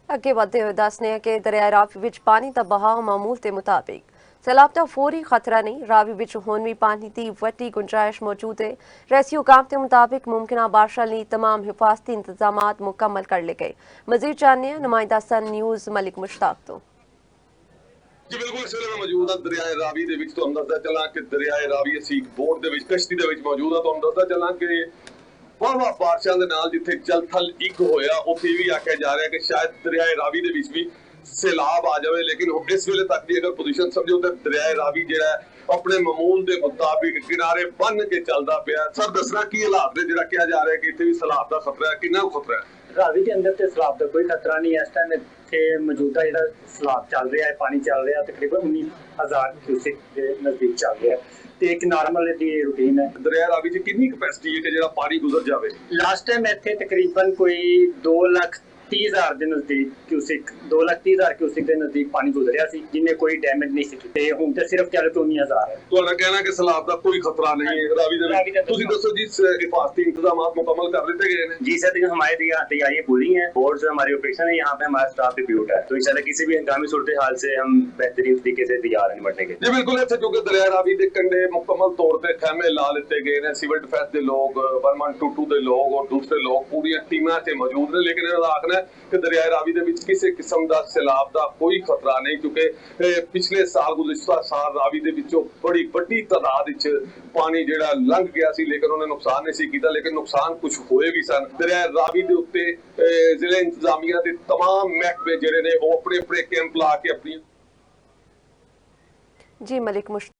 ਅੱਗੇ ਵਧਦੇ ਹੋਏ ਦੱਸਦੇ ਹਾਂ ਕਿ ਦਰਿਆ ਰਾਵੀ ਵਿੱਚ ਪਾਣੀ ਦਾ ਬਹਾਅ ਮਾਮੂਲ ਦੇ ਮੁਤਾਬਿਕ ਸੈਲਾਬ ਦਾ ਫੌਰੀ ਖਤਰਾ ਨਹੀਂ। ਰਾਵੀ ਵਿੱਚ ਹੁਣ ਵੀ ਪਾਣੀ ਦੀ ਵੱਡੀ ਗੁੰਜਾਇਸ਼ ਮੌਜੂਦ ਹੈ। ਰੈਸਕਿਊ ਕੰਮ ਦੇ ਮੁਤਾबिक ਮੁਮਕਿਨਾ ਬਾਰਿਸ਼ਾਂ ਲਈ तमाम हिफाजती इंतजाम मुकम्मल कर लिए गए। मजीद जानने नुमाइंदा सन न्यूज़ मलिक मुश्ताक तो। जी बिल्कुल, इस वे मैं मौजूद हाँ दरियाए रावी दे विच। तुहानूं दसदा चलां कि दरियाए रावी असीं एक बोट दे विच कश्ती दे विच मौजूद हाँ। तुहानूं दसदा चलां कि वाह बारिशां दे नाल जिथे जल थल एक होया उत्थे भी आख्या जा रहा है कि शायद दरियाए रावी दे विच भी सैलाब आ जाए, लेकिन इस वेले तक की अगर पोजीशन समझो तो दरियाए रावी जिहड़ा अपने मामूल के मुताबिक किनारे बन के चलता पिया। सर दसना की हालात ने जिहड़ा कहा जा रहा है कि इत्थे भी सैलाब का खतरा है, कितना खतरा है? रावी के अंदर तो सैलाब का कोई खतरा नहीं है। इस टाइम इत्थे मौजूदा जिहड़ा सैलाब चल रहा है, पानी चल रहा है तकरीबन 19,000 क्यूसेक के नजदीक चल रहा है। ਤੇ ਇੱਕ ਨਾਰਮਲ ਦੀ ਰੂਟੀਨ ਹੈ। ਦਰਿਆ ਰਾਵੀ ਚ ਕਿੰਨੀ ਕਪੈਸਿਟੀ ਹੈ ਕਿ ਜਿਹੜਾ ਪਾਣੀ ਗੁਜ਼ਰ ਜਾਵੇ? ਲਾਸਟ ਟਾਈਮ ਇੱਥੇ ਤਕਰੀਬਨ ਕੋਈ 2,30,000 ਦੇ ਨਜ਼ਦੀਕ ਕਿਊਸਿਕ 2,30,000 ਕਿਊਸਿਕ ਦੇ ਨਜ਼ਦੀਕ ਪਾਣੀ ਗੁਜ਼ਰਿਆ ਸੀ, ਜਿੰਨੇ ਕੋਈ ਡੈਮੇਜ ਨਹੀਂ ਸੀ ਤੇ ਹੁਣ ਤੇ ਸਿਰਫ ਚੱਲ 19,000 ਹੈ। ਤੁਹਾਡਾ ਕਹਿਣਾ ਕਿ ਸੈਲਾਬ ਦਾ ਕੋਈ ਖਤਰਾ नहीं है रावी दे विच? ਤੁਸੀਂ ਦੱਸो जी, हिफाजती इंतजाम मुकम्मल कर लिते गए हैं? जी सर, हमारी तैयारियां पूरी हैं। बोर्ड से हमारी ऑपरेशन है, यहाँ पे हमारा स्टाफ भी ड्यूट है, तो इंशाल्लाह किसी भी हंगामी सूरत हाल से हम बेहतरीन तरीके से तैयार हैं निपटने के। जी बिल्कुल, इत्थे क्योंकि दरिया रावी दे कंढे मुकम्मल तौर पे खैमे ला लिते गए हैं। सिविल डिफेंस के लोग, 112 के लोग और दूसरे लोग पूरी टीमां से मौजूद ने, लेकिन इन्होंने आखना है कि दरिया रावी दे विच किसी किस्म का सैलाब का कोई खतरा नहीं, क्योंकि पिछले साल गुज़िश्ता साल रावी दे विचों बड़ी वड्डी तादाद विच पानी जिहड़ा लंघ गया सी, लेकिन उन्हें नुकसान नहीं सी कीता, लेकिन नुकसान कुछ होए भी सन। दरिया रावी दे उत्ते जिले इंतजामिया के तमाम महकमे जिहड़े ने वो अपने अपने कैंप ला के अपनी जी मलिक मुश्ताक।